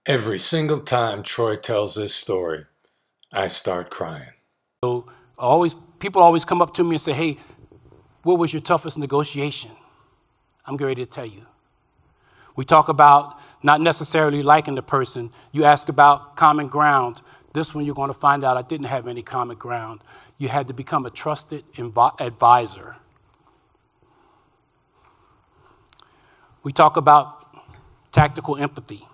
Every single time Troy tells this story, I start crying. So people always come up to me and say, hey, what was your toughest negotiation? I'm getting ready to tell you. We talk about not necessarily liking the person. You ask about common ground. This one you're going to find out I didn't have any common ground. You had to become a trusted advisor. We talk about tactical empathy.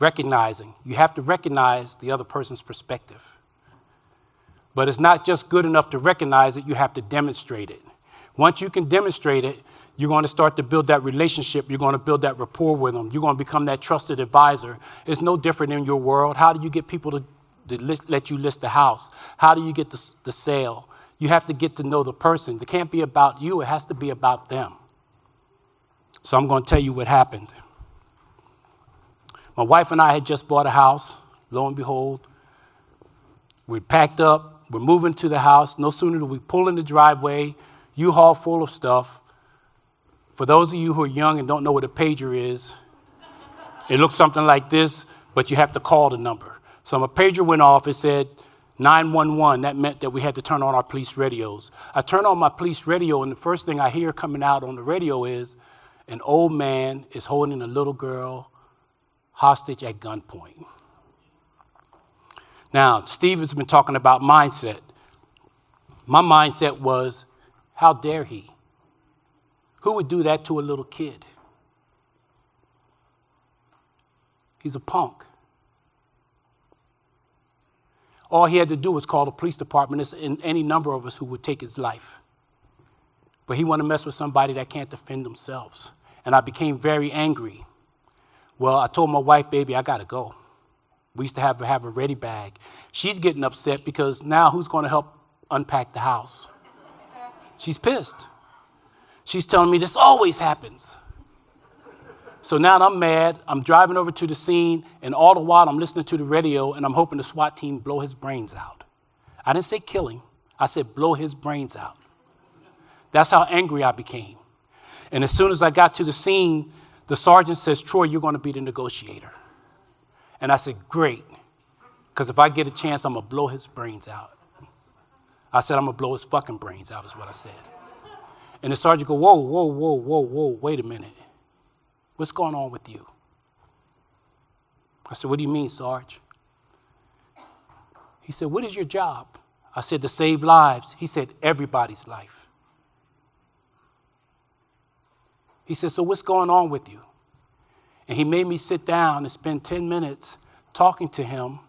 Recognizing. You have to recognize the other person's perspective. But it's not just good enough to recognize it, you have to demonstrate it. Once you can demonstrate it, you're going to start to build that relationship. You're going to build that rapport with them. You're going to become that trusted advisor. It's no different in your world. How do you get people to let you list the house? How do you get the sale? You have to get to know the person. It can't be about you. It has to be about them. So I'm going to tell you what happened. My wife and I had just bought a house. Lo and behold, we packed up. We're moving to the house. No sooner do we pull in the driveway, U-Haul full of stuff. For those of you who are young and don't know what a pager is, it looks something like this, but you have to call the number. So my pager went off. It said 911. That meant that we had to turn on our police radios. I turn on my police radio, and the first thing I hear coming out on the radio is an old man is holding a little girl hostage at gunpoint. Now, Steve has been talking about mindset. My mindset was, how dare he? Who would do that to a little kid? He's a punk. All he had to do was call the police department. There's any number of us who would take his life. But he wanted to mess with somebody that can't defend themselves. And I became very angry. Well, I told my wife, baby, I got to go. We used to have a ready bag. She's getting upset because now who's going to help unpack the house? She's pissed. She's telling me this always happens. So now I'm mad. I'm driving over to the scene, and all the while I'm listening to the radio, and I'm hoping the SWAT team blow his brains out. I didn't say kill him. I said blow his brains out. That's how angry I became. And as soon as I got to the scene, the sergeant says, Troy, you're going to be the negotiator. And I said, great, because if I get a chance, I'm going to blow his brains out. I said, I'm going to blow his fucking brains out is what I said. And the sergeant go, whoa, wait a minute. What's going on with you? I said, what do you mean, Sarge? He said, what is your job? I said, to save lives. He said, everybody's life. He said, so what's going on with you? And he made me sit down and spend 10 minutes talking to him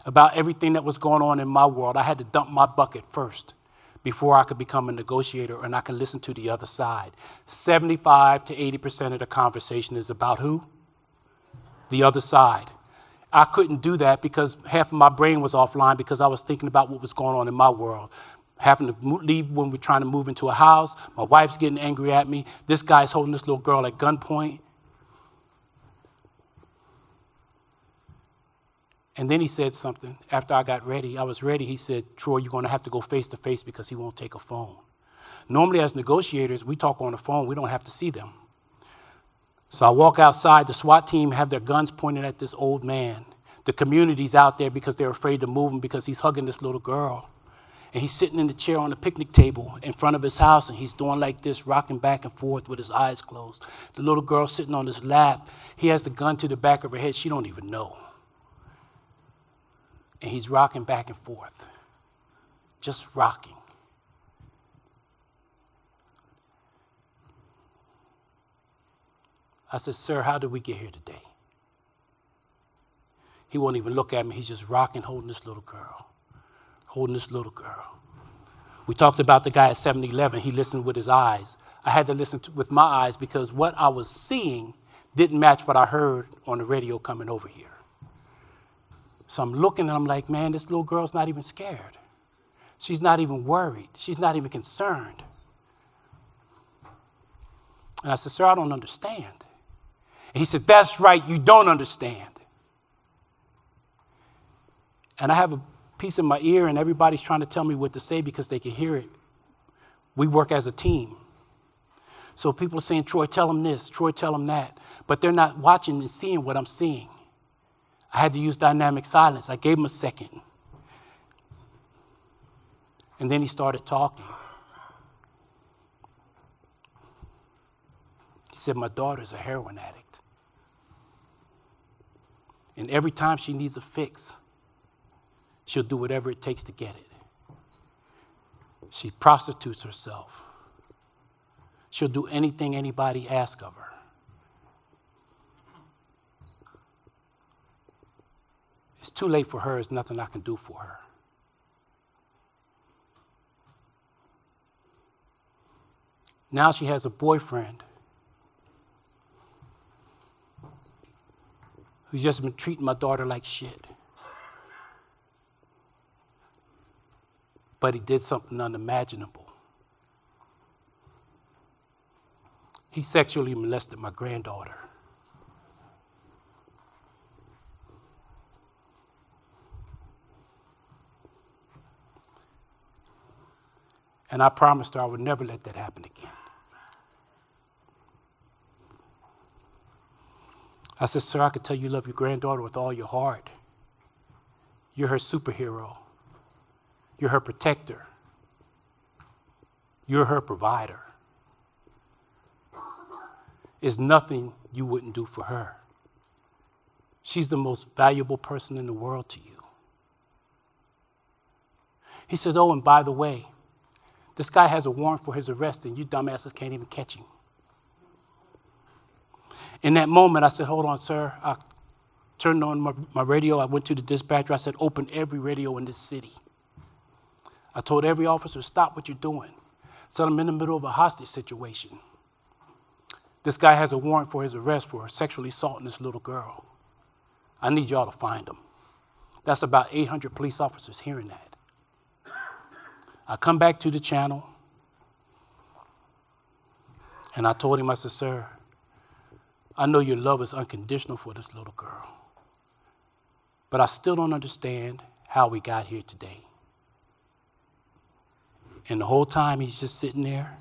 about everything that was going on in my world. I had to dump my bucket first before I could become a negotiator and I could listen to the other side. 75 to 80% of the conversation is about who? The other side. I couldn't do that because half of my brain was offline because I was thinking about what was going on in my world. Having to leave when we're trying to move into a house. My wife's getting angry at me. This guy's holding this little girl at gunpoint. And then he said something. After I got ready, I was ready. He said, Troy, you're going to have to go face to face because he won't take a phone. Normally, as negotiators, we talk on the phone. We don't have to see them. So I walk outside. The SWAT team have their guns pointed at this old man. The community's out there because they're afraid to move him because he's hugging this little girl. And he's sitting in the chair on the picnic table in front of his house, and he's doing like this, rocking back and forth with his eyes closed. The little girl sitting on his lap. He has the gun to the back of her head. She don't even know. And he's rocking back and forth, just rocking. I said, sir, how did we get here today? He won't even look at me. He's just rocking, holding this little girl, We talked about the guy at 7-Eleven. He listened with his eyes. I had to listen with my eyes because what I was seeing didn't match what I heard on the radio coming over here. So I'm looking and I'm like, man, this little girl's not even scared. She's not even worried. She's not even concerned. And I said, sir, I don't understand. And he said, that's right, you don't understand. And I have a piece in my ear and everybody's trying to tell me what to say because they can hear it. We work as a team. So people are saying, Troy, tell him this, Troy, tell him that. But they're not watching and seeing what I'm seeing. I had to use dynamic silence. I gave him a second. And then he started talking. He said, my daughter's a heroin addict. And every time she needs a fix, she'll do whatever it takes to get it. She prostitutes herself. She'll do anything anybody asks of her. It's too late for her. There's nothing I can do for her. Now she has a boyfriend who's just been treating my daughter like shit. But he did something unimaginable. He sexually molested my granddaughter. And I promised her I would never let that happen again. I said, sir, I could tell you love your granddaughter with all your heart. You're her superhero. You're her protector. You're her provider. There's nothing you wouldn't do for her. She's the most valuable person in the world to you. He says, oh, and by the way, this guy has a warrant for his arrest, and you dumbasses can't even catch him. In that moment, I said, hold on, sir. I turned on my radio. I went to the dispatcher. I said, open every radio in this city. I told every officer, stop what you're doing. I said, I'm in the middle of a hostage situation. This guy has a warrant for his arrest for sexually assaulting this little girl. I need y'all to find him. That's about 800 police officers hearing that. I come back to the channel, and I told him, I said, sir, I know your love is unconditional for this little girl, but I still don't understand how we got here today. And the whole time he's just sitting there,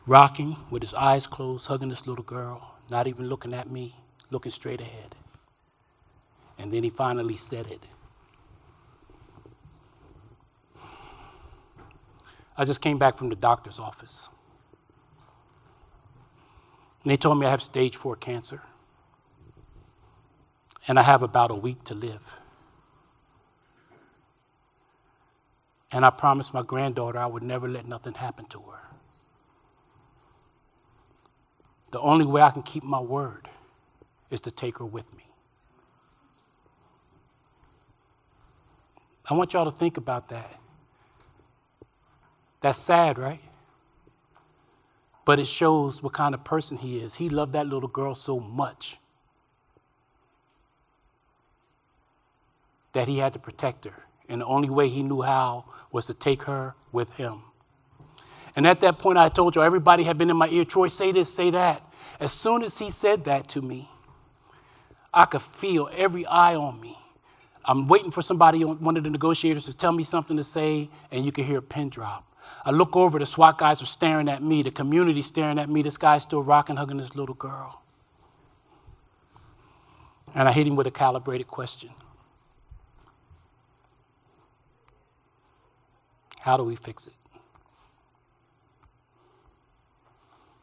rocking with his eyes closed, hugging this little girl, not even looking at me, looking straight ahead. And then he finally said it. I just came back from the doctor's office. And they told me I have stage 4 cancer. And I have about a week to live. And I promised my granddaughter I would never let nothing happen to her. The only way I can keep my word is to take her with me. I want y'all to think about that. That's sad, right? But it shows what kind of person he is. He loved that little girl so much that he had to protect her. And the only way he knew how was to take her with him. And at that point, I told you, everybody had been in my ear, Troy, say this, say that. As soon as he said that to me, I could feel every eye on me. I'm waiting for somebody, one of the negotiators, to tell me something to say, and you can hear a pin drop. I look over, the SWAT guys are staring at me, the community's staring at me, this guy's still rocking, hugging this little girl. And I hit him with a calibrated question. How do we fix it?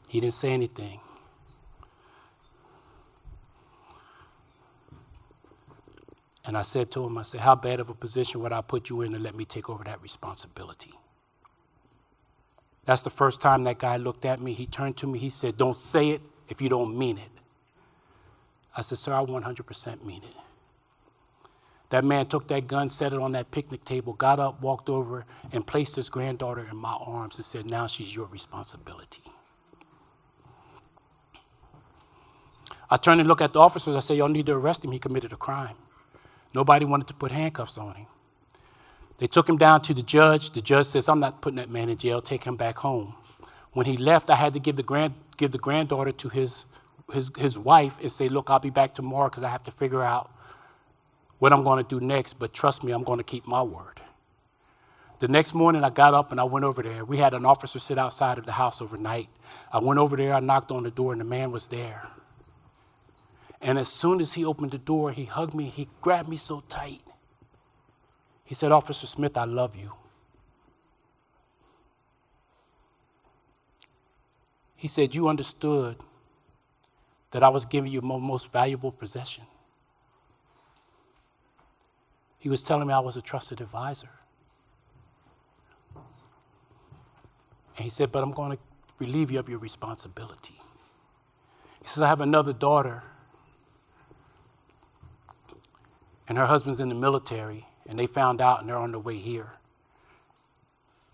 He didn't say anything. And I said to him, I said, how bad of a position would I put you in to let me take over that responsibility? That's the first time that guy looked at me. He turned to me. He said, don't say it if you don't mean it. I said, sir, I 100% mean it. That man took that gun, set it on that picnic table, got up, walked over, and placed his granddaughter in my arms and said, now she's your responsibility. I turned and looked at the officers. I said, y'all need to arrest him. He committed a crime. Nobody wanted to put handcuffs on him. They took him down to the judge. The judge says, I'm not putting that man in jail. Take him back home. When he left, I had to give the granddaughter to his wife and say, look, I'll be back tomorrow because I have to figure out what I'm going to do next. But trust me, I'm going to keep my word. The next morning, I got up and I went over there. We had an officer sit outside of the house overnight. I went over there, I knocked on the door, and the man was there. And as soon as he opened the door, he hugged me, he grabbed me so tight. He said, "Officer Smith, I love you." He said, "You understood that I was giving you my most valuable possession." He was telling me I was a trusted advisor. And he said, "But I'm going to relieve you of your responsibility." He says, "I have another daughter, and her husband's in the military, and they found out and they're on their way here.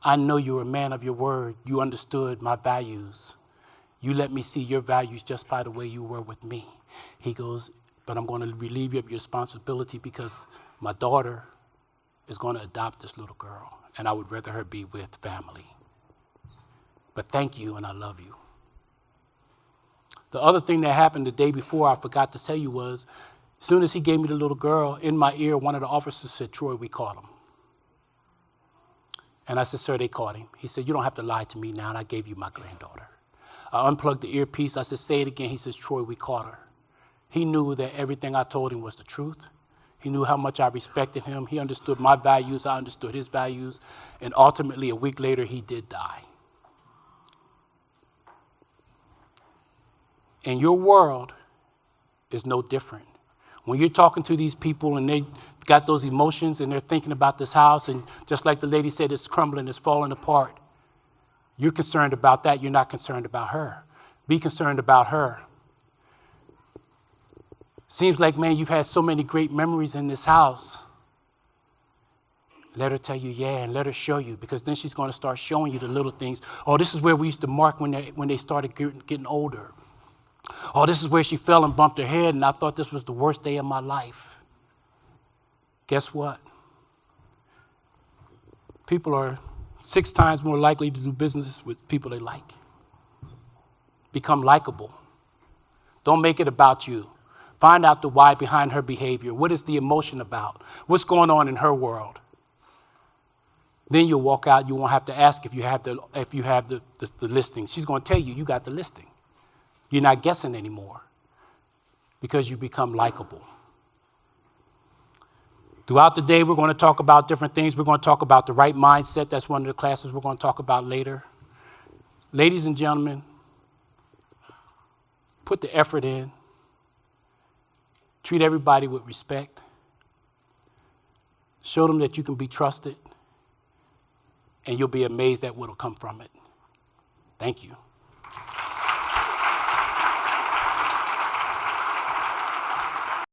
I know you're a man of your word. You understood my values. You let me see your values just by the way you were with me." He goes, "But I'm going to relieve you of your responsibility because my daughter is going to adopt this little girl, and I would rather her be with family. But thank you, and I love you." The other thing that happened the day before I forgot to tell you was, as soon as he gave me the little girl, in my ear, one of the officers said, "Troy, we caught him." And I said, "Sir, they caught him." He said, "You don't have to lie to me now, and I gave you my granddaughter." I unplugged the earpiece. I said, "Say it again." He says, "Troy, we caught her." He knew that everything I told him was the truth. He knew how much I respected him. He understood my values. I understood his values. And ultimately, a week later, he did die. And your world is no different. When you're talking to these people and they got those emotions and they're thinking about this house, and just like the lady said, it's crumbling, it's falling apart, you're concerned about that. You're not concerned about her. Be concerned about her. Seems like, man, you've had so many great memories in this house. Let her tell you, yeah, and let her show you, because then she's going to start showing you the little things. Oh, this is where we used to mark when they started getting older. Oh, this is where she fell and bumped her head, and I thought this was the worst day of my life. Guess what? People are 6 times more likely to do business with people they like. Become likable. Don't make it about you. Find out the why behind her behavior. What is the emotion about? What's going on in her world? Then you'll walk out. You won't have to ask if you have the listing. She's going to tell you, you got the listing. You're not guessing anymore because you become likable. Throughout the day, we're going to talk about different things. We're going to talk about the right mindset. That's one of the classes we're going to talk about later. Ladies and gentlemen, put the effort in. Treat everybody with respect. Show them that you can be trusted, and you'll be amazed at what will come from it. Thank you.